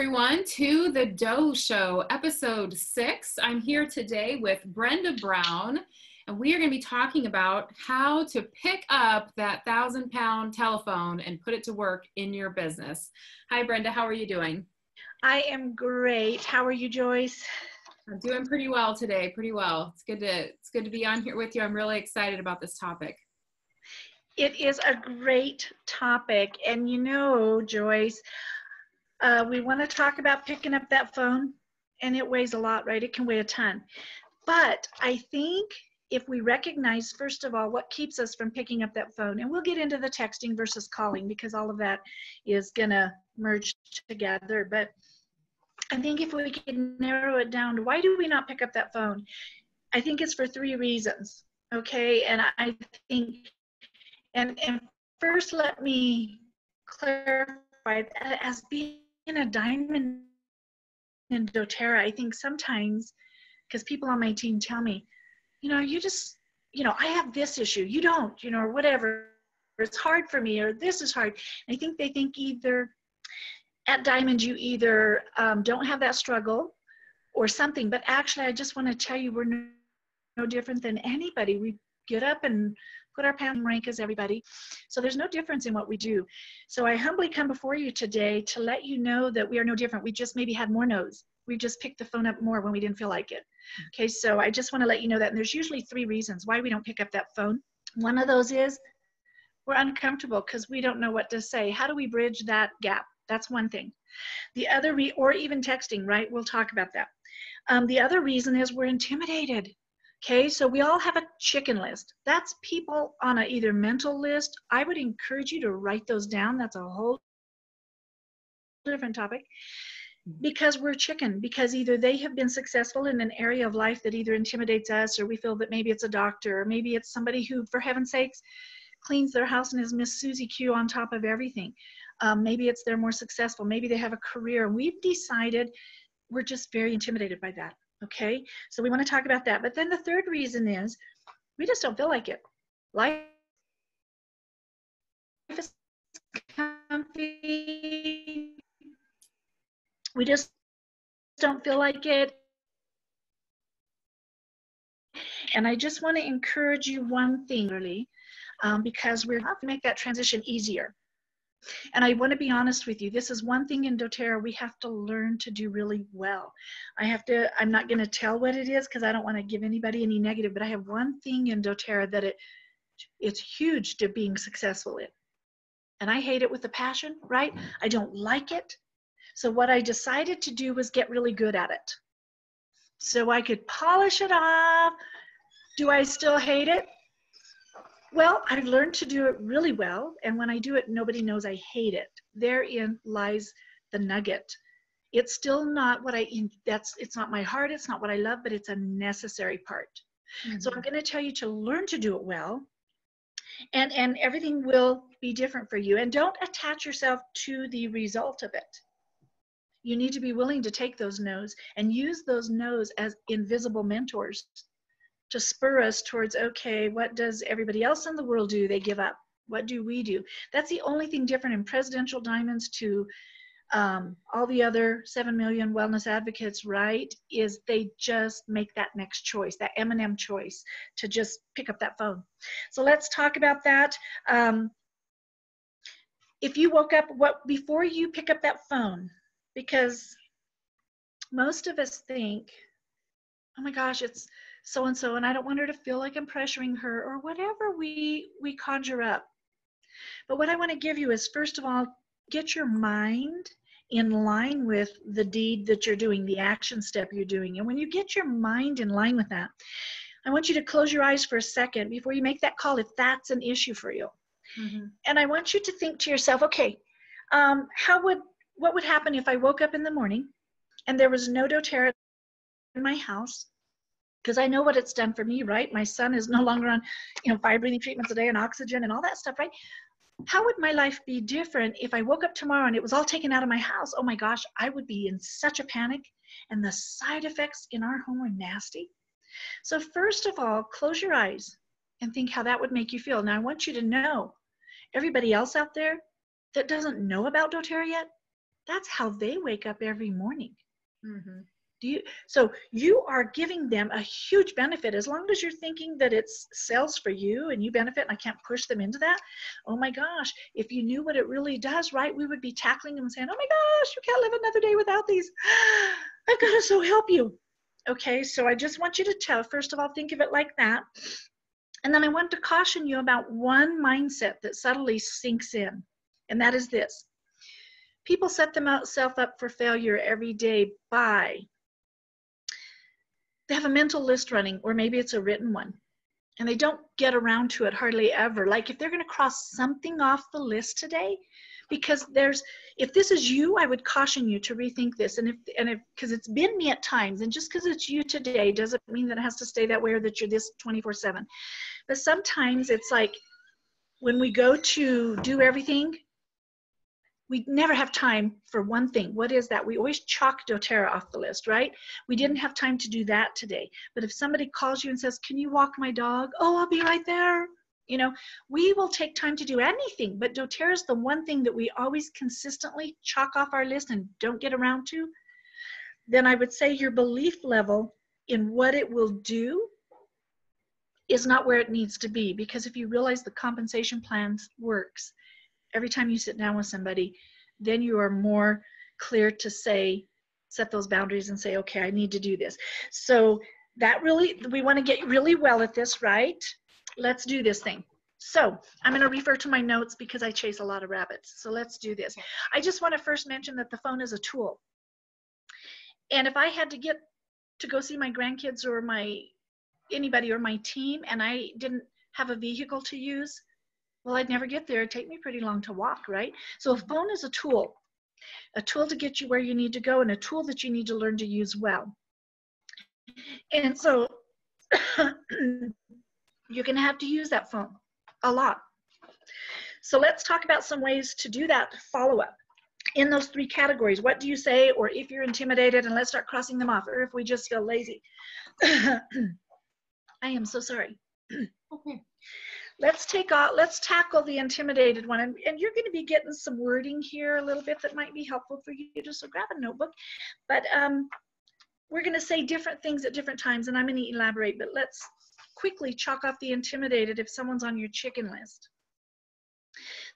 everyone, to the Doe Show, episode 6. I'm here today with Brenda Brown, and we are going to be talking about how to pick up that 1,000-pound telephone and put it to work in your business. Hi, Brenda. How are you doing? I am great. How are you, Joyce? I'm doing pretty well today. Pretty well. It's good to be on here with you. I'm really excited about this topic. It is a great topic, and you know, Joyce, we want to talk about picking up that phone, and it weighs a lot, right? It can weigh a ton. But I think if we recognize, first of all, what keeps us from picking up that phone, and we'll get into the texting versus calling because all of that is going to merge together. But I think if we can narrow it down to why do we not pick up that phone, I think it's for 3 reasons, okay? And I think, and first let me clarify that as being a diamond in doTERRA, I think sometimes, because people on my team tell me, you just, I have this issue, you don't, or whatever, it's hard for me, or this is hard. And I think they think either at Diamond, you either don't have that struggle or something, but actually I just want to tell you we're no different than anybody. We get up and put our pound rank as everybody. So there's no difference in what we do. So I humbly come before you today to let you know that we are no different. We just maybe had more no's. We just picked the phone up more when we didn't feel like it. Okay, so I just want to let you know that. And there's usually 3 reasons why we don't pick up that phone. One of those is we're uncomfortable because we don't know what to say. How do we bridge that gap? That's one thing. The other, or even texting, right? We'll talk about that. The other reason is we're intimidated. Okay, so we all have a chicken list. That's people on a either mental list. I would encourage you to write those down. That's a whole different topic. Because we're chicken, because either they have been successful in an area of life that either intimidates us, or we feel that maybe it's a doctor, or maybe it's somebody who, for heaven's sakes, cleans their house and is Miss Susie Q on top of everything. Maybe it's they're more successful. Maybe they have a career. We've decided we're just very intimidated by that. Okay, so we want to talk about that. But then the third reason is we just don't feel like it. Life is comfy. We just don't feel like it. And I just want to encourage you one thing, really, because we're going to make that transition easier. And I want to be honest with you, this is one thing in doTERRA we have to learn to do really well. I'm not going to tell what it is because I don't want to give anybody any negative, but I have one thing in doTERRA that it's huge to being successful in. And I hate it with a passion, right? I don't like it. So what I decided to do was get really good at it. So I could polish it off. Do I still hate it? Well, I've learned to do it really well, and when I do it, nobody knows I hate it. Therein lies the nugget. It's still not it's not my heart, it's not what I love, but it's a necessary part. Mm-hmm. So I'm going to tell you to learn to do it well, and everything will be different for you. And don't attach yourself to the result of it. You need to be willing to take those no's and use those no's as invisible mentors to spur us towards, okay, what does everybody else in the world do? They give up. What do we do? That's the only thing different in presidential diamonds to all the other 7 million wellness advocates, right? Is they just make that next choice, that M&M choice to just pick up that phone. So let's talk about that. If you woke up, before you pick up that phone, because most of us think, oh my gosh, it's so-and-so, and I don't want her to feel like I'm pressuring her, or whatever we conjure up. But what I want to give you is, first of all, get your mind in line with the deed that you're doing, the action step you're doing. And when you get your mind in line with that, I want you to close your eyes for a second before you make that call, if that's an issue for you. Mm-hmm. And I want you to think to yourself, okay, what would happen if I woke up in the morning and there was no doTERRA in my house? Because I know what it's done for me, right? My son is no longer on, 5 breathing treatments a day and oxygen and all that stuff, right? How would my life be different if I woke up tomorrow and it was all taken out of my house? Oh my gosh, I would be in such a panic, and the side effects in our home are nasty. So first of all, close your eyes and think how that would make you feel. Now I want you to know, everybody else out there that doesn't know about doTERRA yet, That's how they wake up every morning. Mm-hmm. So you are giving them a huge benefit as long as you're thinking that it's sales for you and you benefit, and I can't push them into that. Oh my gosh, if you knew what it really does, right, we would be tackling them and saying, oh my gosh, you can't live another day without these. I've got to so help you. Okay, so I just want you to first of all, think of it like that. And then I want to caution you about one mindset that subtly sinks in, and that is this. People set themselves up for failure every day by they have a mental list running, or maybe it's a written one, and they don't get around to it hardly ever. Like if they're going to cross something off the list today, because if this is you, I would caution you to rethink this. And if because it's been me at times, and just because it's you today doesn't mean that it has to stay that way or that you're this 24/7. But sometimes it's like when we go to do everything, we never have time for one thing. What is that? We always chalk doTERRA off the list, right? We didn't have time to do that today. But if somebody calls you and says, can you walk my dog? Oh, I'll be right there. You know, we will take time to do anything, but doTERRA is the one thing that we always consistently chalk off our list and don't get around to. Then I would say your belief level in what it will do is not where it needs to be, because if you realize the compensation plan works, every time you sit down with somebody, then you are more clear to set those boundaries and say, okay, I need to do this. So that really, we want to get really well at this, right? Let's do this thing. So I'm going to refer to my notes because I chase a lot of rabbits. So let's do this. I just want to first mention that the phone is a tool. And if I had to get to go see my grandkids or anybody or my team, and I didn't have a vehicle to use, well, I'd never get there. It'd take me pretty long to walk, right? So a phone is a tool to get you where you need to go, and a tool that you need to learn to use well. And so you're going to have to use that phone a lot. So let's talk about some ways to do that follow-up in those three categories. What do you say, or if you're intimidated, and let's start crossing them off, or if we just feel lazy. I am so sorry. Okay. Let's tackle the intimidated one. And you're going to be getting some wording here a little bit that might be helpful for you. So grab a notebook. But we're going to say different things at different times, and I'm going to elaborate. But let's quickly chalk off the intimidated if someone's on your chicken list.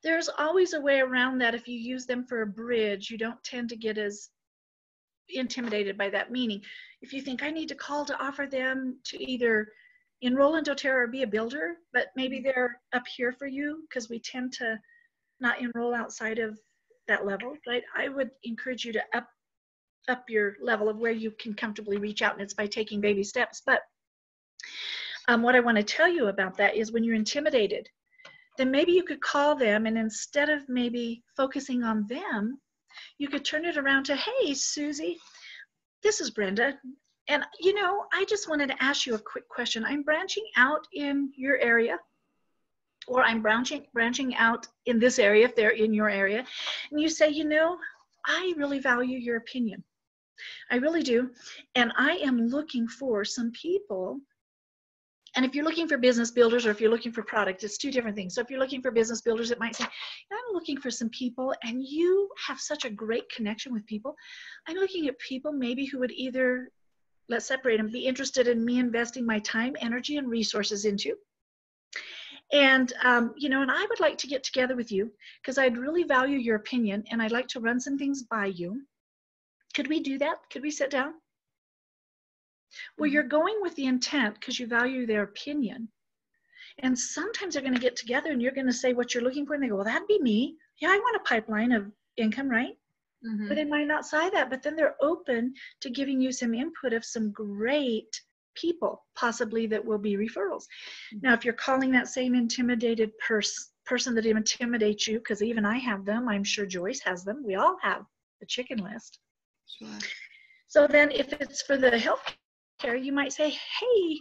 There's always a way around that. If you use them for a bridge, you don't tend to get as intimidated by that. Meaning, if you think I need to call to offer them to either enroll in doTERRA or be a builder, but maybe they're up here for you, because we tend to not enroll outside of that level, right? I would encourage you to up your level of where you can comfortably reach out, and it's by taking baby steps. But what I want to tell you about that is when you're intimidated, then maybe you could call them, and instead of maybe focusing on them, you could turn it around to, hey, Susie, this is Brenda. And, you know, I just wanted to ask you a quick question. I'm branching out in your area, or I'm branching out in this area if they're in your area. And you say, you know, I really value your opinion. I really do. And I am looking for some people. And if you're looking for business builders, or if you're looking for product, it's two different things. So if you're looking for business builders, it might say, I'm looking for some people, and you have such a great connection with people. I'm looking at people maybe who would either, let's separate them, be interested in me investing my time, energy, and resources into. And, you know, and I would like to get together with you because I'd really value your opinion, and I'd like to run some things by you. Could we do that? Could we sit down? Well, you're going with the intent because you value their opinion. And sometimes they're going to get together and you're going to say what you're looking for, and they go, well, that'd be me. Yeah, I want a pipeline of income, right? But they might not say that, but then they're open to giving you some input of some great people, possibly that will be referrals. Now, if you're calling that same intimidated person that intimidates you, because even I have them, I'm sure Joyce has them, we all have the chicken list. Sure. So then if it's for the healthcare, you might say, hey,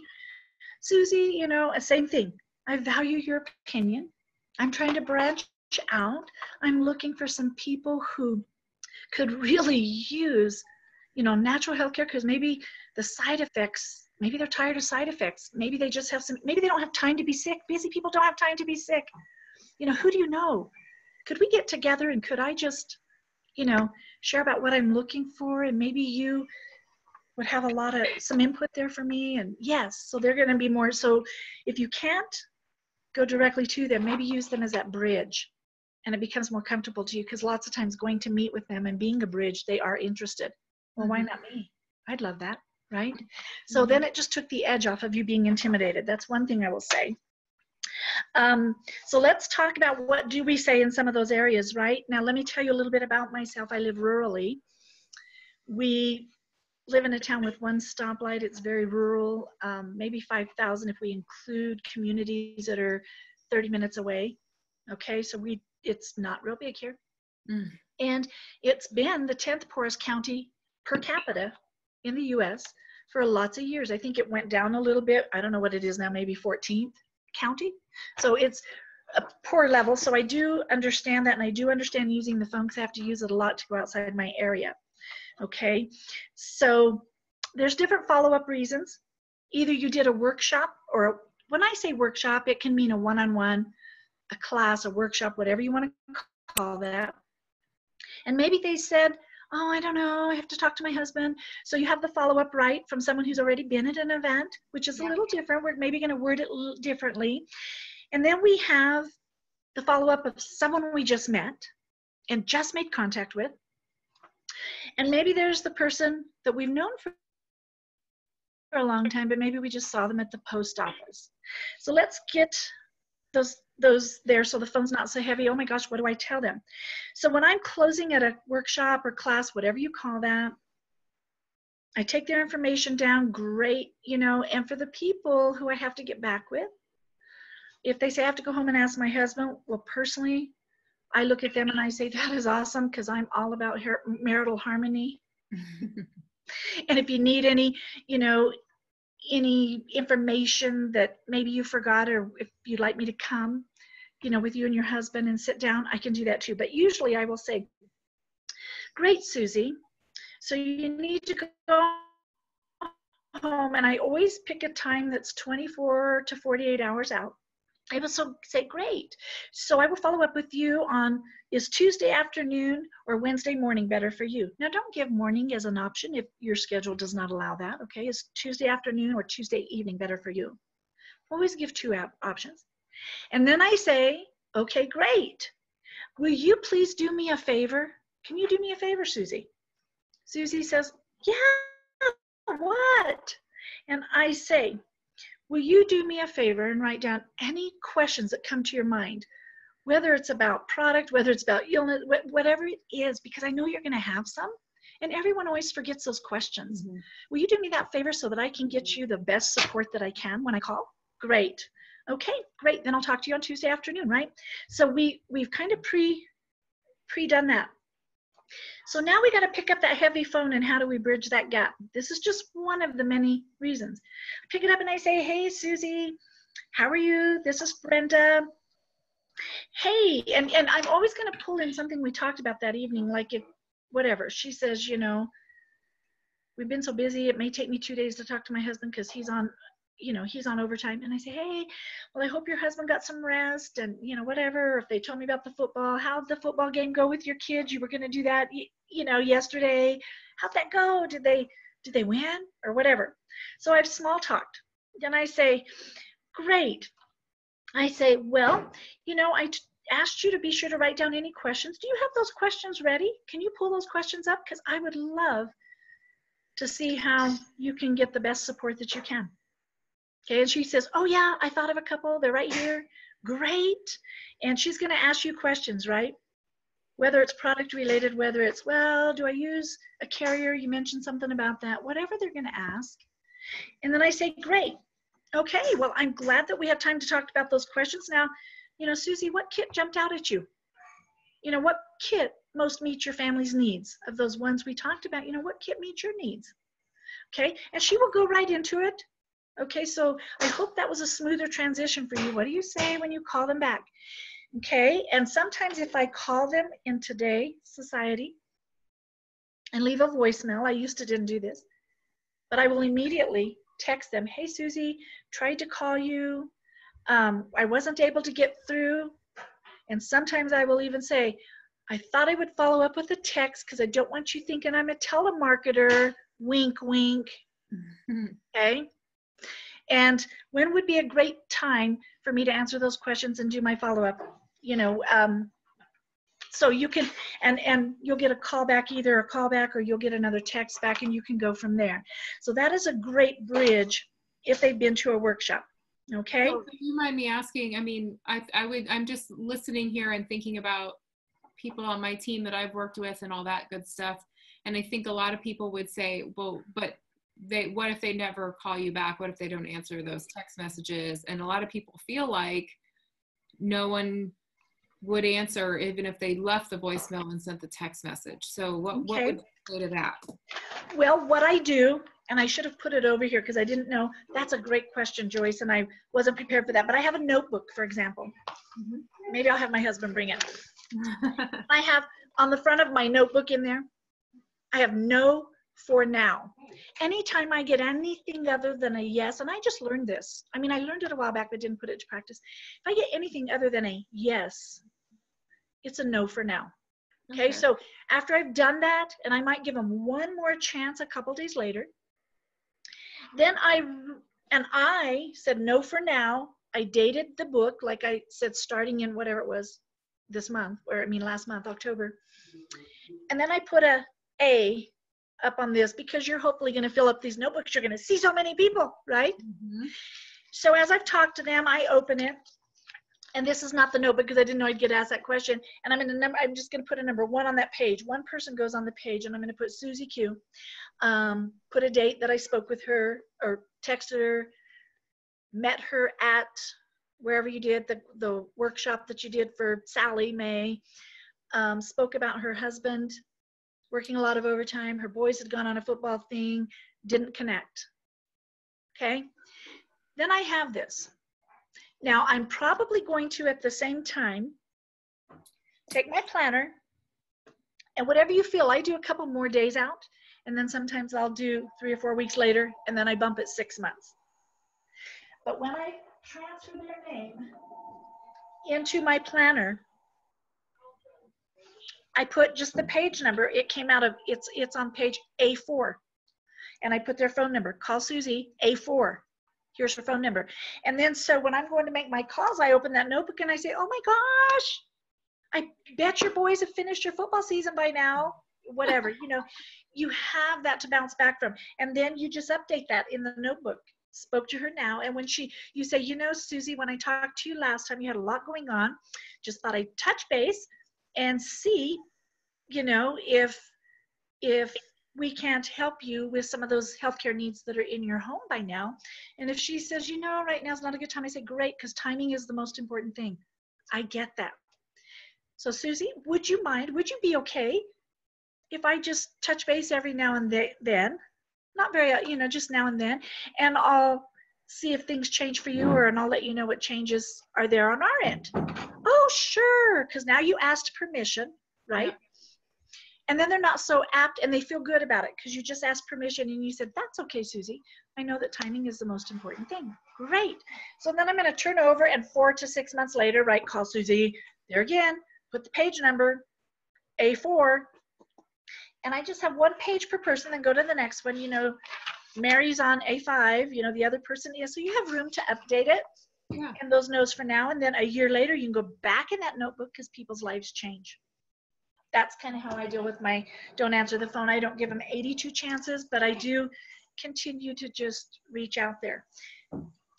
Susie, you know, same thing. I value your opinion. I'm trying to branch out. I'm looking for some people who could really use, you know, natural healthcare, because maybe the side effects, maybe they're tired of side effects. Maybe they just have maybe they don't have time to be sick. Busy people don't have time to be sick. You know, who do you know? Could we get together and could I just share about what I'm looking for, and maybe you would have some input there for me. And yes, so they're going to be more. So if you can't go directly to them, maybe use them as that bridge, and it becomes more comfortable to you, because lots of times going to meet with them and being a bridge, they are interested. Well, why not me? I'd love that, right? So then it just took the edge off of you being intimidated. That's one thing I will say. So let's talk about what do we say in some of those areas, right? Now, let me tell you a little bit about myself. I live rurally. We live in a town with one stoplight. It's very rural, maybe 5,000 if we include communities that are 30 minutes away. Okay, so it's not real big here. And it's been the 10th poorest county per capita in the US for lots of years. I think it went down a little bit. I don't know what it is now, maybe 14th county. So it's a poor level. So I do understand that, and I do understand using the phone because I have to use it a lot to go outside my area. Okay, so there's different follow-up reasons. Either you did a workshop, or when I say workshop, it can mean a one-on-one, a class, a workshop, whatever you want to call that. And maybe they said, oh, I don't know, I have to talk to my husband. So you have the follow-up right from someone who's already been at an event, which is a little different. We're maybe going to word it a little differently. And then we have the follow-up of someone we just met and just made contact with. And maybe there's the person that we've known for a long time, but maybe we just saw them at the post office. So let's get those there so the phone's not so heavy. Oh my gosh, what do I tell them? So when I'm closing at a workshop or class, whatever you call that, I take their information down, great, and for the people who I have to get back with, if they say I have to go home and ask my husband, well, personally, I look at them and I say, that is awesome, because I'm all about marital harmony. And if you need any information that maybe you forgot, or if you'd like me to come, with you and your husband and sit down, I can do that too. But usually I will say, great, Susie. So you need to go home. And I always pick a time that's 24 to 48 hours out. I will say, great. So I will follow up with you on, is Tuesday afternoon or Wednesday morning better for you? Now, don't give morning as an option if your schedule does not allow that, okay? Is Tuesday afternoon or Tuesday evening better for you? Always give two options. And then I say, okay, great. Will you please do me a favor? Can you do me a favor, Susie? Susie says, yeah, what? And I say, will you do me a favor and write down any questions that come to your mind, whether it's about product, whether it's about illness, whatever it is, because I know you're going to have some, and everyone always forgets those questions. Mm-hmm. Will you do me that favor so that I can get you the best support that I can when I call? Great. Okay, great. Then I'll talk to you on Tuesday afternoon, right? So we've kind of pre-done that. So now we got to pick up that heavy phone, and how do we bridge that gap? This is just one of the many reasons. I pick it up and I say, hey, Susie, how are you? This is Brenda. Hey, and I'm always going to pull in something we talked about that evening, like if, whatever. She says, we've been so busy, it may take me 2 days to talk to my husband because he's on overtime. And I say, hey, well, I hope your husband got some rest, and, whatever. If they told me about the football, how'd the football game go with your kids? You were going to do that, yesterday. How'd that go? Did they win or whatever? So I've small talked. Then I say, great. I say, well, I asked you to be sure to write down any questions. Do you have those questions ready? Can you pull those questions up? Because I would love to see how you can get the best support that you can. Okay, and she says, oh yeah, I thought of a couple. They're right here. Great. And she's going to ask you questions, right? Whether it's product related, whether it's, well, do I use a carrier? You mentioned something about that. Whatever they're going to ask. And then I say, great. Okay, well, I'm glad that we had time to talk about those questions. Now, Susie, what kit jumped out at you? What kit most meets your family's needs? Of those ones we talked about, what kit meets your needs? Okay, and she will go right into it. Okay, so I hope that was a smoother transition for you. What do you say when you call them back? Okay, and sometimes if I call them in today's society and leave a voicemail, I used to didn't do this, but I will immediately text them, hey, Susie, tried to call you. I wasn't able to get through. And sometimes I will even say, I thought I would follow up with a text because I don't want you thinking I'm a telemarketer. Wink, wink. Okay. And when would be a great time for me to answer those questions and do my follow-up? So you can, and you'll get a call back, either a call back or you'll get another text back, and you can go from there. So that is a great bridge if they've been to a workshop. Okay. So if you mind me asking, I mean, I'm just listening here and thinking about people on my team that I've worked with and all that good stuff. And I think a lot of people would say, well, but what if they never call you back? What if they don't answer those text messages? And a lot of people feel like no one would answer even if they left the voicemail and sent the text message. So what would you say to that? Well, what I do, and I should have put it over here because I didn't know, that's a great question, Joyce, and I wasn't prepared for that, but I have a notebook, for example. Maybe I'll have my husband bring it. I have on the front of my notebook in there, I have no for now. Anytime I get anything other than a yes, and I just learned this. I mean, I learned it a while back, but didn't put it to practice. If I get anything other than a yes, it's a no for now. Okay, so after I've done that, and I might give them one more chance a couple days later, then I said no for now. I dated the book, like I said, starting in whatever it was this month, last month, October. And then I put a up on this because you're hopefully going to fill up these notebooks. You're going to see so many people, right? So as I've talked to them, I open it. And this is not the notebook because I didn't know I'd get asked that question. And I'm just going to put a number 1 on that page. One person goes on the page, and I'm going to put Susie Q. Put a date that I spoke with her or texted her, met her at wherever you did the workshop that you did for Sally Mae. Spoke about her husband working a lot of overtime. Her boys had gone on a football thing, didn't connect. Okay. Then I have this. Now, I'm probably going to, at the same time, take my planner, and whatever you feel, I do a couple more days out, and then sometimes I'll do 3 or 4 weeks later, and then I bump it 6 months. But when I transfer their name into my planner, I put just the page number. It came out of, it's on page A4, and I put their phone number. Call Susie, A4. Here's her phone number. And then so when I'm going to make my calls, I open that notebook and I say, oh my gosh, I bet your boys have finished your football season by now. Whatever, you have that to bounce back from. And then you just update that in the notebook. Spoke to her now. And when you say, Susie, when I talked to you last time, you had a lot going on. Just thought I'd touch base and see, if we can't help you with some of those healthcare needs that are in your home by now. And if she says, right now is not a good time, I say, great, because timing is the most important thing. I get that. So Susie, would you be okay if I just touch base every now and then, not very, just now and then, and I'll see if things change for you, and I'll let you know what changes are there on our end. Oh, sure, because now you asked permission, right? Yeah. And then they're not so apt, and they feel good about it because you just asked permission and you said, that's okay, Susie. I know that timing is the most important thing. Great. So then I'm going to turn over, and 4 to 6 months later, right, call Susie. There again, put the page number, A4. And I just have 1 page per person, then go to the next one. Mary's on A5, the other person is. So you have room to update it. Yeah. And those notes for now. And then a year later, you can go back in that notebook because people's lives change. That's kind of how I deal with my don't answer the phone. I don't give them 82 chances, but I do continue to just reach out there.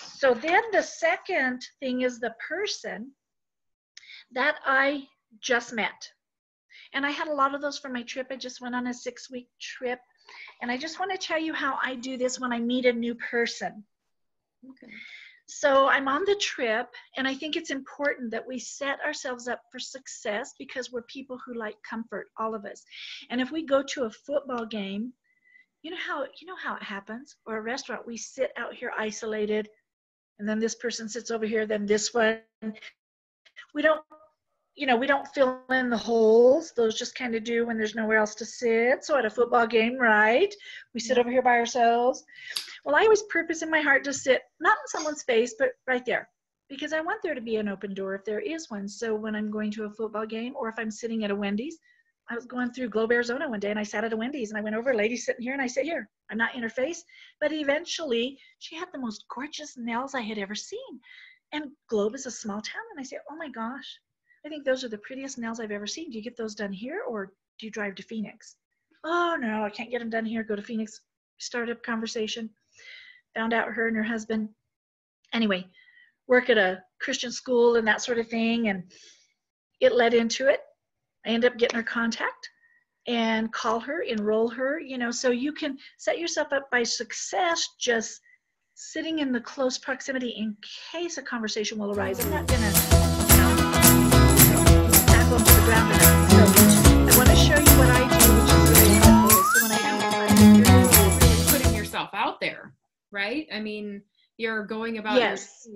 So then the second thing is the person that I just met. And I had a lot of those for my trip. I just went on a 6-week trip. And I just want to tell you how I do this when I meet a new person. Okay. So I'm on the trip, and I think it's important that we set ourselves up for success because we're people who like comfort, all of us. And if we go to a football game, you know how it happens, or a restaurant, we sit out here isolated, and then this person sits over here, then this one. We don't fill in the holes. Those just kind of do when there's nowhere else to sit. So at a football game, right, we sit over here by ourselves. Well, I always purpose in my heart to sit, not in someone's face, but right there. because I want there to be an open door if there is one. So when I'm going to a football game, or if I'm sitting at a Wendy's, I was going through Globe, Arizona one day, and I sat at a Wendy's, and I went over, a lady sitting here, and I said, here, I'm not in her face. But eventually, she had the most gorgeous nails I had ever seen. And Globe is a small town, and I said, oh my gosh, I think those are the prettiest nails I've ever seen. Do you get those done here, or do you drive to Phoenix? Oh, no, I can't get them done here. Go to Phoenix. Started a conversation. Found out her and her husband, anyway, work at a Christian school and that sort of thing, and it led into it. I ended up getting her contact and call her, enroll her, so you can set yourself up by success just sitting in the close proximity in case a conversation will arise. I'm not going to tackle them to the ground or not. So I want to show you what I do, which is really helpful. So when I do, you're really putting yourself out there, right? I mean, you're going about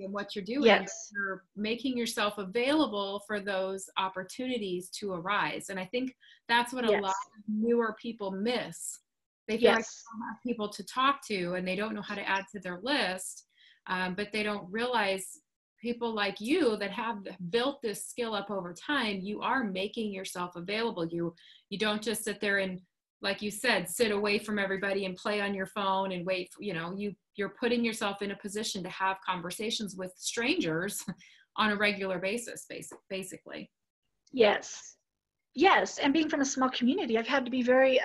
what you're doing. Yes. You're making yourself available for those opportunities to arise. And I think that's what a lot of newer people miss. They feel like they don't have people to talk to, and they don't know how to add to their list. But they don't realize people like you that have built this skill up over time, you are making yourself available. You don't just sit there and, like you said, sit away from everybody and play on your phone and wait for, you're putting yourself in a position to have conversations with strangers on a regular basis, basically. Yes. And being from a small community, I've had to be very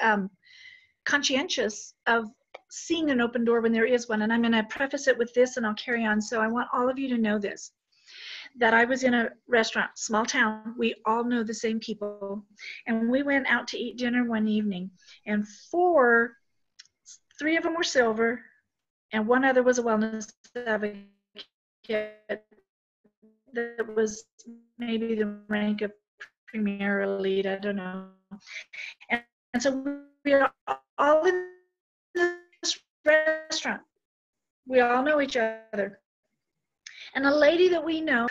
conscientious of seeing an open door when there is one. And I'm going to preface it with this, and I'll carry on. So I want all of you to know this, that I was in a restaurant, small town. We all know the same people. And we went out to eat dinner one evening, and three of them were silver, and one other was a wellness advocate that was maybe the rank of premier elite, I don't know. And so we are all in this restaurant. We all know each other. And a lady that we know,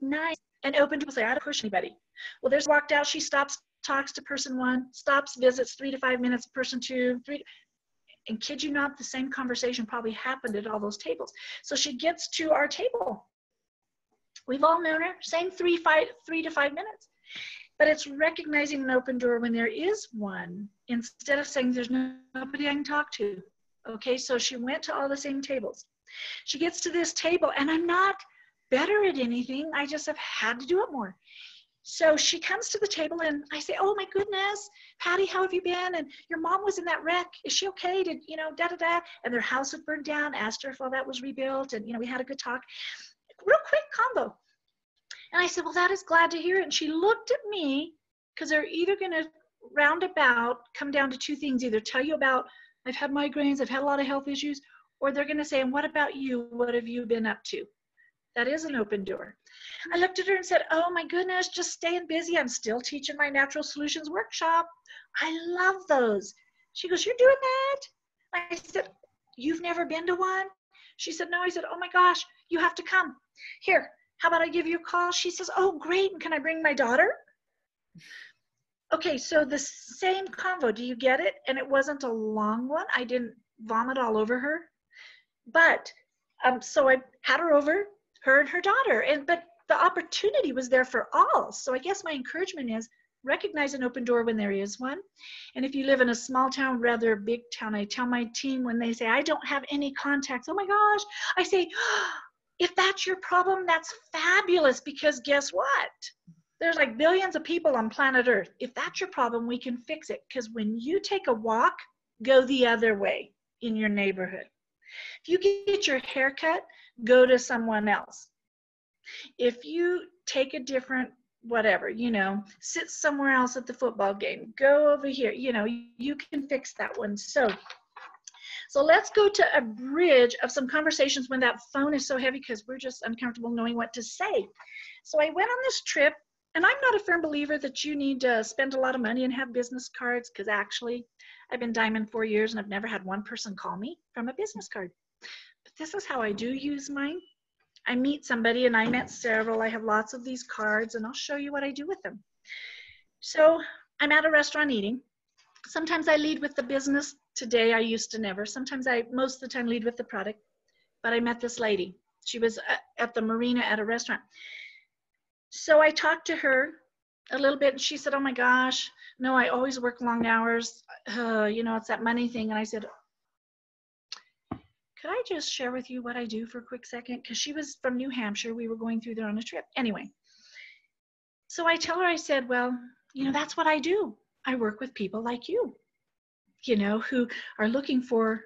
nice and open to say, I don't push anybody. Well, there's walked out, she stops, talks to person one, stops, visits 3 to 5 minutes, person two, three. And kid you not, the same conversation probably happened at all those tables. So she gets to our table. We've all known her, same 3 to 5 minutes. But it's recognizing an open door when there is one, instead of saying there's nobody I can talk to. Okay, so she went to all the same tables. She gets to this table, and I'm not better at anything. I just have had to do it more. So she comes to the table, and I say, oh my goodness, Patty, how have you been? And your mom was in that wreck. Is she okay? Did, da-da-da. And their house had burned down, asked her if all that was rebuilt. And, we had a good talk. Real quick combo. And I said, well, that is glad to hear it. And she looked at me, because they're either going to roundabout come down to two things, either tell you about, I've had migraines, I've had a lot of health issues, or they're going to say, and what about you? What have you been up to? That is an open door. I looked at her and said, oh my goodness, just staying busy. I'm still teaching my natural solutions workshop. I love those. She goes, you're doing that? I said, you've never been to one? She said, no. I said, oh my gosh, you have to come. Here, how about I give you a call? She says, oh, great. And can I bring my daughter? Okay, so the same convo, do you get it? And it wasn't a long one. I didn't vomit all over her. But so I had her over, her and her daughter. But the opportunity was there for all. So I guess my encouragement is recognize an open door when there is one. And if you live in a small town, rather big town, I tell my team when they say, I don't have any contacts, oh my gosh, I say, if that's your problem, that's fabulous, because guess what? There's like billions of people on planet Earth. If that's your problem, we can fix it. Because when you take a walk, go the other way in your neighborhood. If you get your hair cut, go to someone else. If you take a different whatever, sit somewhere else at the football game, go over here, you can fix that one. So let's go to a bridge of some conversations when that phone is so heavy because we're just uncomfortable knowing what to say. So I went on this trip, and I'm not a firm believer that you need to spend a lot of money and have business cards, because actually I've been Diamond 4 years and I've never had one person call me from a business card. But this is how I do use mine. I meet somebody, and I met several. I have lots of these cards, and I'll show you what I do with them. So I'm at a restaurant eating. Sometimes I lead with the business. Today I used to never. Sometimes most of the time lead with the product. But I met this lady. She was at the marina at a restaurant. So I talked to her a little bit, and she said, oh my gosh, no, I always work long hours. It's that money thing. And I said, could I just share with you what I do for a quick second? Because she was from New Hampshire. We were going through there on a trip. Anyway, so I tell her, I said, well, that's what I do. I work with people like you, who are looking for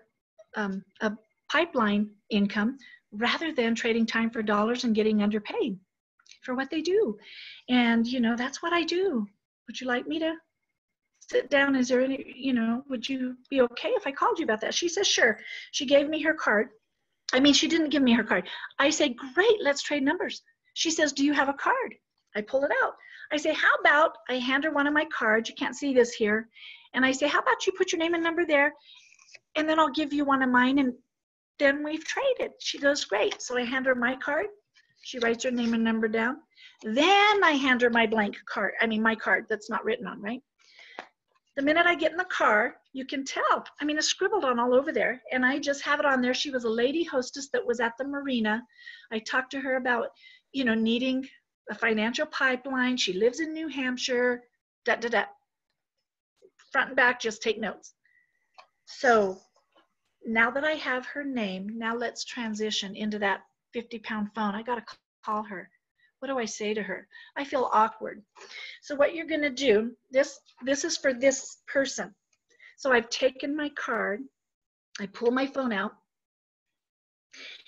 a pipeline income rather than trading time for dollars and getting underpaid for what they do. And, that's what I do. Would you like me to sit down? Is there any, would you be okay if I called you about that? She says, sure. She gave me her card. She didn't give me her card. I say, great, let's trade numbers. She says, do you have a card? I pull it out. I say, how about I hand her one of my cards? You can't see this here. And I say, how about you put your name and number there, and then I'll give you one of mine, and then we've traded. She goes, great. So I hand her my card. She writes her name and number down. Then I hand her my blank card. My card that's not written on, right? The minute I get in the car, you can tell. It's scribbled on all over there, and I just have it on there. She was a lady hostess that was at the marina. I talked to her about, needing a financial pipeline. She lives in New Hampshire, front and back, just take notes. So now that I have her name, now let's transition into that 50-pound phone. I got to call her. What do I say to her? I feel awkward. So what you're going to do, this is for this person. So I've taken my card, I pull my phone out,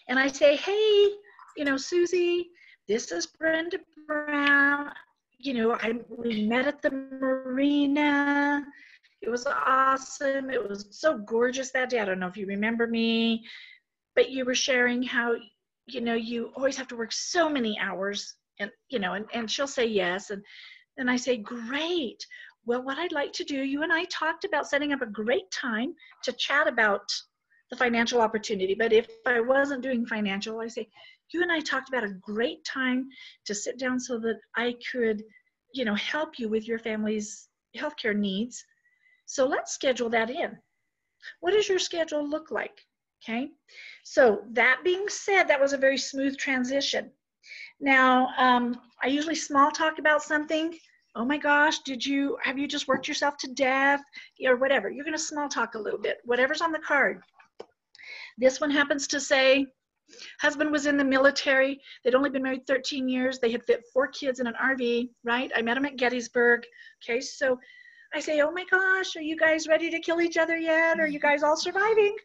and I say, hey, Susie, this is Brenda Brown. We met at the marina. It was awesome. It was so gorgeous that day. I don't know if you remember me, but you were sharing how, you always have to work so many hours, and, and she'll say yes. And I say, great. Well, what I'd like to do, you and I talked about setting up a great time to chat about the financial opportunity. But if I wasn't doing financial, I say, you and I talked about a great time to sit down so that I could, help you with your family's healthcare needs. So let's schedule that in. What does your schedule look like? Okay. So that being said, that was a very smooth transition. Now, I usually small talk about something. Oh my gosh, have you just worked yourself to death? Or whatever. You're going to small talk a little bit, whatever's on the card. This one happens to say, husband was in the military. They'd only been married 13 years. They had fit 4 kids in an RV, right? I met him at Gettysburg. Okay, so I say, oh my gosh, are you guys ready to kill each other yet? Are you guys all surviving?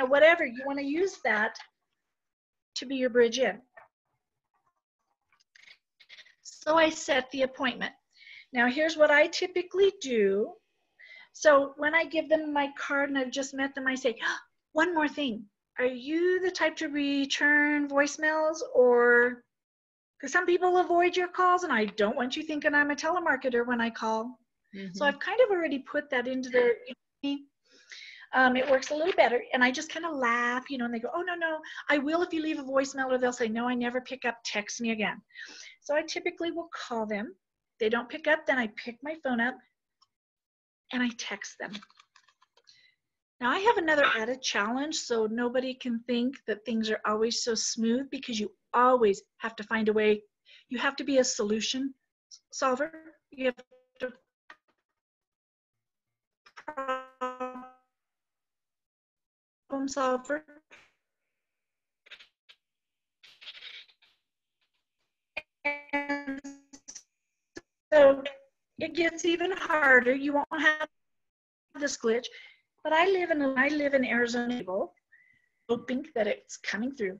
Whatever. You want to use that to be your bridge in. So I set the appointment. Now here's what I typically do. So when I give them my card and I've just met them, I say, oh, one more thing. Are you the type to return voicemails, or, because some people avoid your calls, and I don't want you thinking I'm a telemarketer when I call. Mm-hmm. So I've kind of already put that into their, it works a little better. And I just kind of laugh, and they go, oh, no, I will if you leave a voicemail, or they'll say, no, I never pick up, text me again. So I typically will call them. They don't pick up, then I pick my phone up and I text them. Now I have another added challenge, so nobody can think that things are always so smooth, because you always have to find a way. You have to be a solution solver. You have to problem solver. And so it gets even harder. You won't have this glitch. But I live in Arizona, hoping that it's coming through.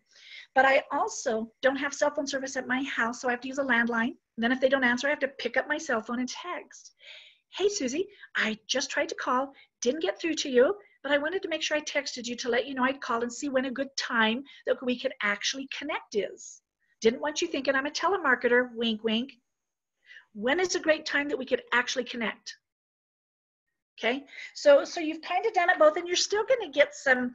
But I also don't have cell phone service at my house, so I have to use a landline. And then if they don't answer, I have to pick up my cell phone and text. Hey, Susie, I just tried to call, didn't get through to you, but I wanted to make sure I texted you to let you know I'd call and see when a good time that we could actually connect is. Didn't want you thinking I'm a telemarketer, wink, wink. When is a great time that we could actually connect? Okay, so you've kind of done it both, and you're still going to get some,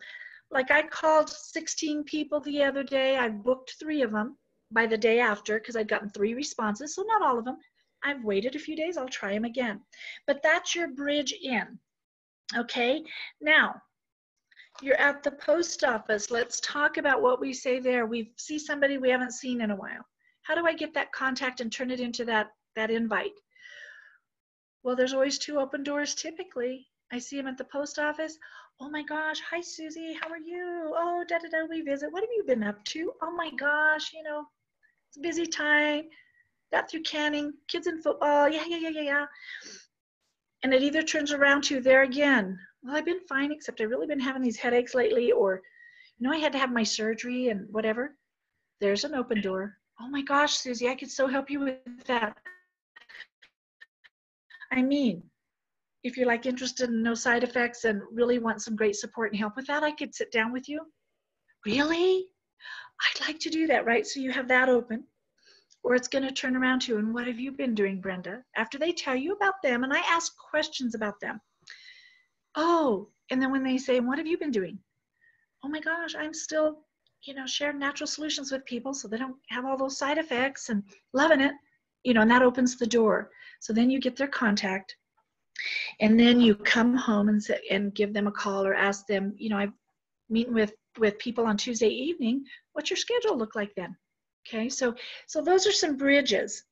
like I called 16 people the other day. I booked 3 of them by the day after because I'd gotten 3 responses, so not all of them. I've waited a few days, I'll try them again. But that's your bridge in, okay? Now, You're at the post office. Let's talk about what we say there. We see somebody we haven't seen in a while. How do I get that contact and turn it into that invite? Well, there's always 2 open doors typically. I see them at the post office. Oh my gosh, hi Susie, how are you? Oh, da-da-da, we visit. What have you been up to? Oh my gosh, you know, it's a busy time. Got through canning, kids in football, yeah. And it either turns around to there again. Well, I've been fine, except I've really been having these headaches lately, or, you know, I had to have my surgery and whatever. There's an open door. Oh my gosh, Susie, I could so help you with that. I mean, if you're like interested in no side effects and really want some great support and help with that, I could sit down with you. Really? I'd like to do that, right? So you have that open. Or it's going to turn around to, and what have you been doing, Brenda? After they tell you about them, and I ask questions about them. Oh, and then when they say, what have you been doing? Oh my gosh, I'm still, you know, sharing natural solutions with people so they don't have all those side effects and loving it, you know, and that opens the door. So then you get their contact, and then you come home and give them a call or ask them, you know, I'm meeting with people on Tuesday evening. What's your schedule look like then? Okay, so those are some bridges.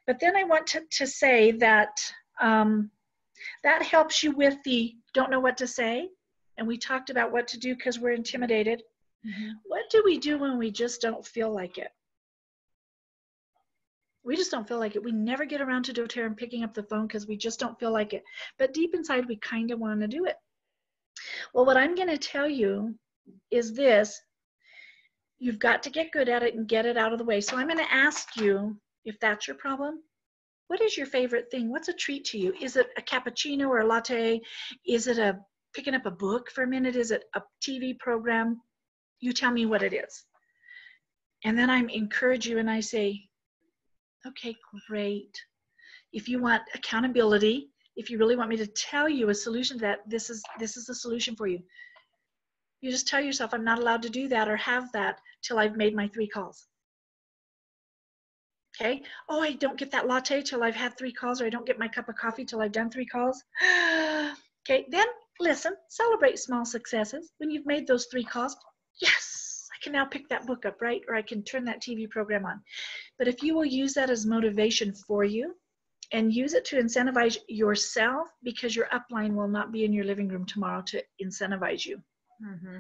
But then I want to say that that helps you with the don't know what to say. And we talked about what to do because we're intimidated. Mm-hmm. What do we do when we just don't feel like it? We just don't feel like it. We never get around to doTERRA and picking up the phone because we just don't feel like it. But deep inside, we kind of want to do it. Well, what I'm going to tell you is this. You've got to get good at it and get it out of the way. So I'm going to ask you, if that's your problem, what is your favorite thing? What's a treat to you? Is it a cappuccino or a latte? Is it picking up a book for a minute? Is it a TV program? You tell me what it is. And then I encourage you and I say, okay, great. If you want accountability, if you really want me to tell you a solution to that, this is the solution for you. You just tell yourself, I'm not allowed to do that or have that till I've made my 3 calls. Okay? Oh, I don't get that latte till I've had 3 calls, or I don't get my cup of coffee till I've done 3 calls. Okay, then listen, celebrate small successes. When you've made those 3 calls, yes, I can now pick that book up, right? Or I can turn that TV program on. But if you will use that as motivation for you and use it to incentivize yourself, because your upline will not be in your living room tomorrow to incentivize you. Mm-hmm.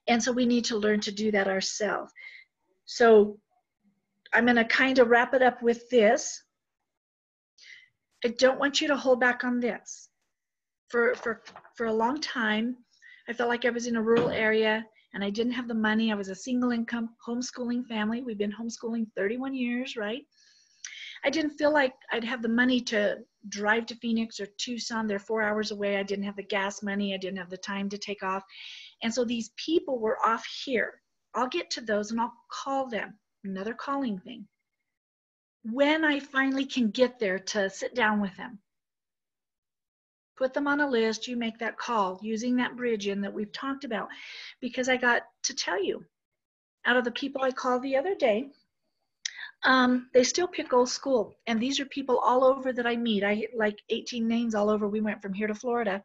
And so we need to learn to do that ourselves. So I'm going to kind of wrap it up with this. I don't want you to hold back on this. For a long time, I felt like I was in a rural area and I didn't have the money. I was a single income homeschooling family. We've been homeschooling 31 years, right? I didn't feel like I'd have the money to drive to Phoenix or Tucson. They're 4 hours away. I didn't have the gas money. I didn't have the time to take off. And so these people were off here. I'll get to those and I'll call them. Another calling thing. When I finally can get there to sit down with them, put them on a list, you make that call using that bridge in that we've talked about. Because I got to tell you, out of the people I called the other day, they still pick old school. And these are people all over that I meet. I like 18 names all over. We went from here to Florida.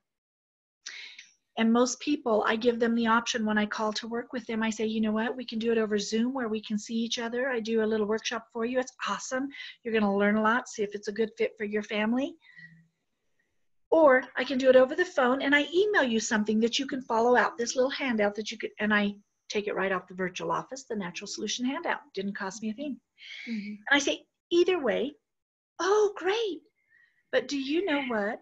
And most people, I give them the option when I call to work with them. I say, you know what, we can do it over Zoom where we can see each other. I do a little workshop for you. It's awesome. You're going to learn a lot, see if it's a good fit for your family. Or I can do it over the phone and I email you something that you can follow out, this little handout that you could, and I take it right off the virtual office, the natural solution handout. Didn't cost me a thing. Mm-hmm. And I say, either way, oh, great. But do you know what?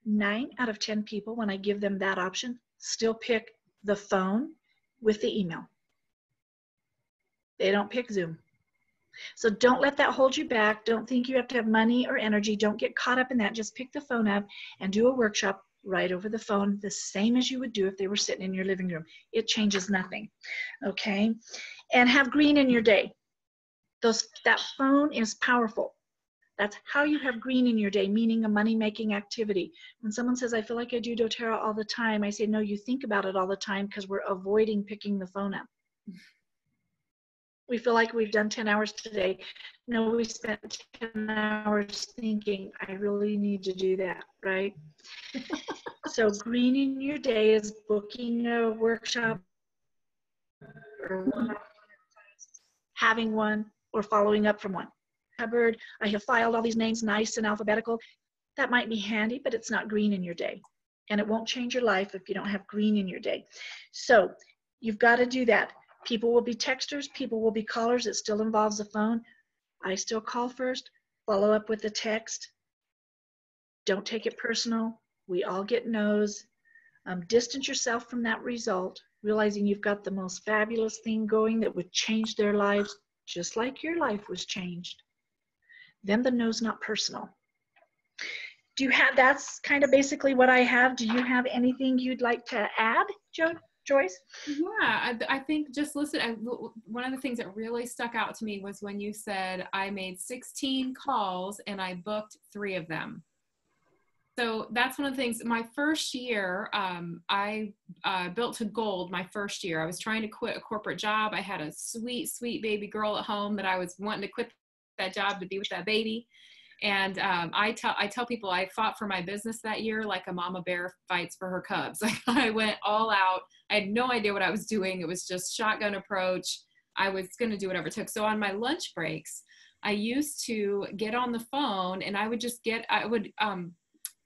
9 out of 10 people, when I give them that option, still pick the phone with the email. They don't pick Zoom. So don't let that hold you back. Don't think you have to have money or energy. Don't get caught up in that. Just pick the phone up and do a workshop right over the phone, the same as you would do if they were sitting in your living room. It changes nothing. Okay? And have green in your day. That phone is powerful. That's how you have green in your day, meaning a money-making activity. When someone says, I feel like I do doTERRA all the time, I say, no, you think about it all the time because we're avoiding picking the phone up. We feel like we've done 10 hours today. No, we spent 10 hours thinking, I really need to do that, right? So greening your day is booking a workshop or having one or following up from one. Cupboard, I have filed all these names nice and alphabetical. That might be handy, but it's not green in your day. And it won't change your life if you don't have green in your day. So you've got to do that. People will be texters, people will be callers. It still involves the phone. I still call first, follow up with a text. Don't take it personal. We all get no's. Distance yourself from that result, realizing you've got the most fabulous thing going that would change their lives, just like your life was changed. Then the no's not personal. Do you have, that's kind of basically what I have. Do you have anything you'd like to add, Joyce? Yeah, I think just listen, one of the things that really stuck out to me was when you said I made 16 calls and I booked 3 of them. So that's one of the things. My first year, I built to gold my first year. I was trying to quit a corporate job. I had a sweet, sweet baby girl at home that I was wanting to quit that job to be with that baby. And I tell people I fought for my business that year like a mama bear fights for her cubs. Like I went all out. I had no idea what I was doing. It was just shotgun approach. I was going to do whatever it took. So on my lunch breaks, I used to get on the phone and I would just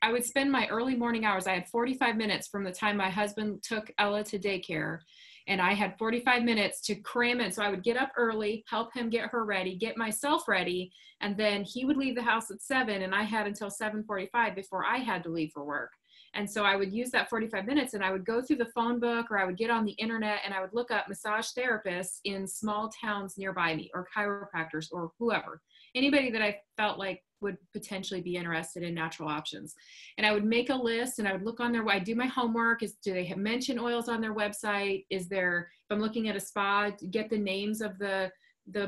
I would spend my early morning hours. I had 45 minutes from the time my husband took Ella to daycare, and I had 45 minutes to cram in. So I would get up early, help him get her ready, get myself ready, and then he would leave the house at 7, and I had until 7:45 before I had to leave for work. And so I would use that 45 minutes and I would go through the phone book or I would get on the internet and I would look up massage therapists in small towns nearby me or chiropractors or whoever, anybody that I felt like would potentially be interested in natural options. And I would make a list and I would look on their, I do my homework. Do they mention oils on their website? Is there, if I'm looking at a spa, get the names of the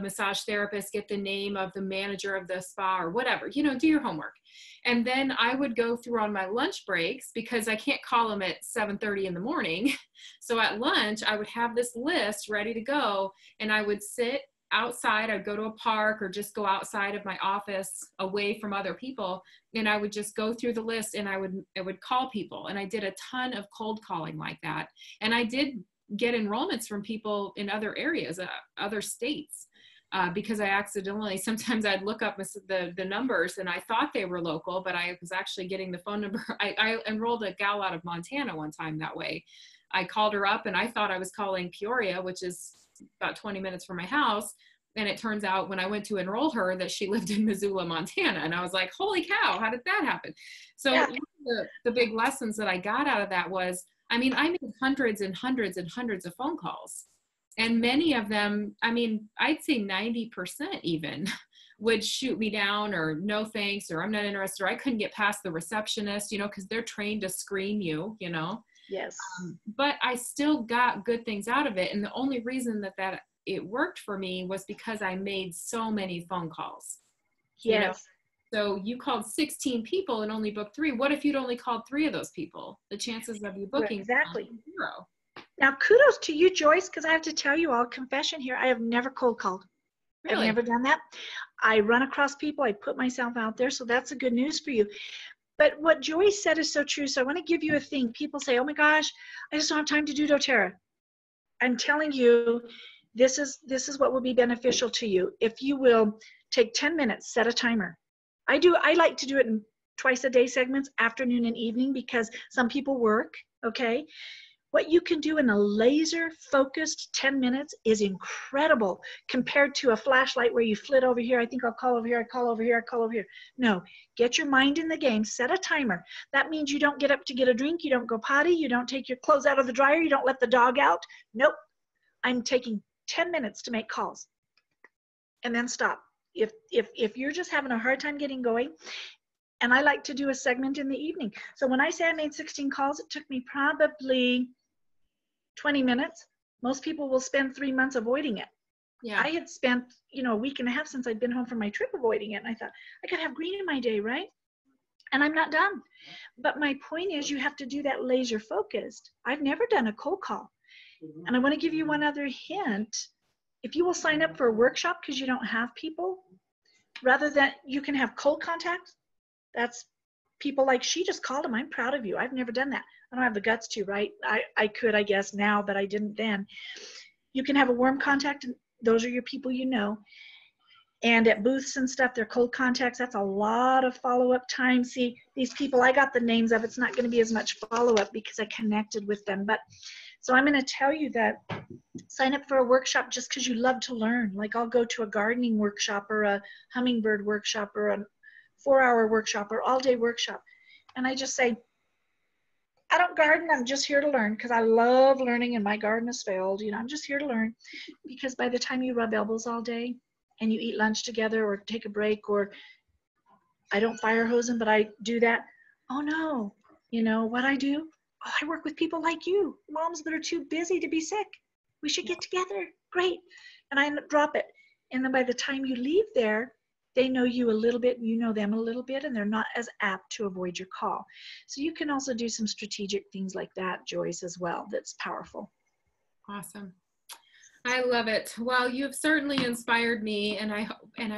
massage therapist, get the name of the manager of the spa or whatever, do your homework. And then I would go through on my lunch breaks because I can't call them at 7:30 in the morning. So at lunch, I would have this list ready to go and I would sit outside. I'd go to a park or just go outside of my office away from other people. And I would just go through the list and I would call people. And I did a ton of cold calling like that. And I did get enrollments from people in other areas, other states. Because I accidentally, sometimes I'd look up the numbers and I thought they were local, but I was actually getting the phone number. I enrolled a gal out of Montana one time that way. I called her up and I thought I was calling Peoria, which is about 20 minutes from my house. And it turns out when I went to enroll her that she lived in Missoula, Montana. And I was like, holy cow, how did that happen? So yeah. One of the big lessons that I got out of that was, I made hundreds and hundreds and hundreds of phone calls. And many of them, I'd say 90% even would shoot me down or no thanks, or I'm not interested, or I couldn't get past the receptionist, because they're trained to screen you, Yes. But I still got good things out of it. And the only reason that it worked for me was because I made so many phone calls. Yes. So you called 16 people and only booked 3. What if you'd only called 3 of those people? The chances of you booking exactly 0. Now, kudos to you, Joyce, because I have to tell you all, confession here, I have never cold called. Really? I've never done that. I run across people, I put myself out there, so that's the good news for you. But what Joyce said is so true, so I want to give you a thing. People say, oh my gosh, I just don't have time to do doTERRA. I'm telling you, this is what will be beneficial to you. If you will take 10 minutes, set a timer. I like to do it in twice a day segments, afternoon and evening, because some people work, okay? What you can do in a laser focused 10 minutes is incredible compared to a flashlight where you flit over here. I think I'll call over here. I call over here. I call over here. No, get your mind in the game. Set a timer. That means you don't get up to get a drink. You don't go potty. You don't take your clothes out of the dryer. You don't let the dog out. Nope. I'm taking 10 minutes to make calls and then stop. If you're just having a hard time getting going, and I like to do a segment in the evening. So when I say I made 16 calls, it took me probably 20 minutes. Most people will spend 3 months avoiding it. Yeah. I had spent, a week and a half since I'd been home from my trip avoiding it. And I thought, I could have green in my day, right? And I'm not done. But my point is, you have to do that laser focused. I've never done a cold call. And I want to give you one other hint. if you will sign up for a workshop because you don't have people, rather than you can have cold contact, that's people like she just called them. I'm proud of you. I've never done that. I don't have the guts to, right? I could, I guess, now, but I didn't then. You can have a warm contact, and those are your people you know. And at booths and stuff, they're cold contacts. That's a lot of follow-up time. See, these people, I got the names of. It's not going to be as much follow-up because I connected with them. But so I'm going to tell you that sign up for a workshop just because you love to learn. Like I'll go to a gardening workshop or a hummingbird workshop or a 4-hour workshop or all-day workshop. And I just say, I don't garden. I'm just here to learn because I love learning and my garden has failed. You know, I'm just here to learn, because by the time you rub elbows all day and you eat lunch together or take a break, or I don't fire hose them, but I do that. Oh no, you know what I do? Oh, I work with people like you, moms that are too busy to be sick. We should get together. Great. And I drop it. And then by the time you leave there, they know you a little bit, you know them a little bit, and they're not as apt to avoid your call. So you can also do some strategic things like that, Joyce, as well. That's powerful. Awesome. I love it. Well, you have certainly inspired me, and I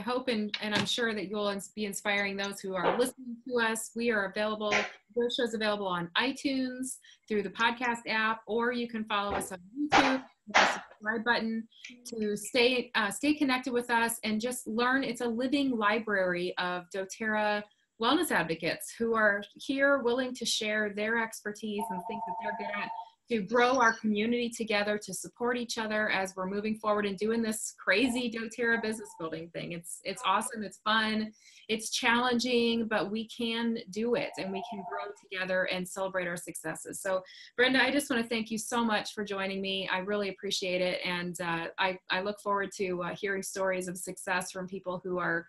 hope and I'm sure that you'll be inspiring those who are listening to us. We are available. Your show is available on iTunes through the podcast app, or you can follow us on YouTube with the subscribe button to stay connected with us and just learn. It's a living library of doTERRA wellness advocates who are here willing to share their expertise and things that they're good at, to grow our community together, to support each other as we're moving forward and doing this crazy doTERRA business building thing. It's awesome, it's fun, it's challenging, but we can do it and we can grow together and celebrate our successes. So Brenda, I just want to thank you so much for joining me. I really appreciate it. And I look forward to hearing stories of success from people who are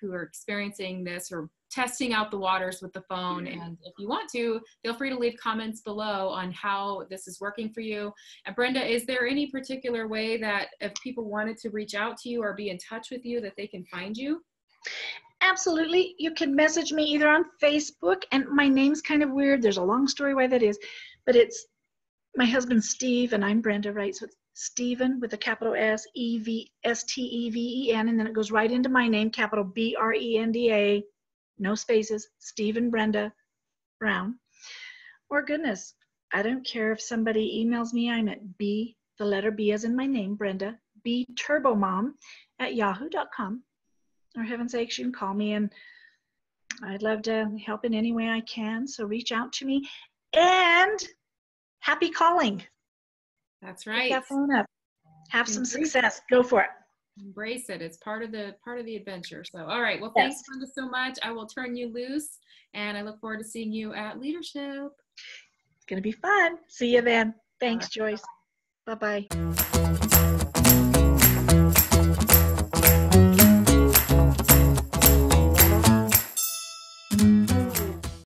experiencing this or testing out the waters with the phone. And if you want to, feel free to leave comments below on how this is working for you. And Brenda, is there any particular way that if people wanted to reach out to you or be in touch with you that they can find you? Absolutely. You can message me either on Facebook, and my name's kind of weird. There's a long story why that is, but it's my husband Steve and I'm Brenda, right? So it's Stephen with a capital S, Steven, and then it goes right into my name, capital Brenda, no spaces, Stephen Brenda Brown. Or goodness, I don't care if somebody emails me. I'm at B, the letter B as in my name, Brenda, bturbomom@yahoo.com. Or heaven's sakes, you can call me, and I'd love to help in any way I can. So reach out to me, and happy calling. That's right. Pick that phone up. Have some success. Go for it. Embrace it. It's part of the adventure. So, all right. Well, thanks, Brenda, so much. I will turn you loose, and I look forward to seeing you at Leadership. It's going to be fun. See you then. Thanks, Joyce. Bye-bye.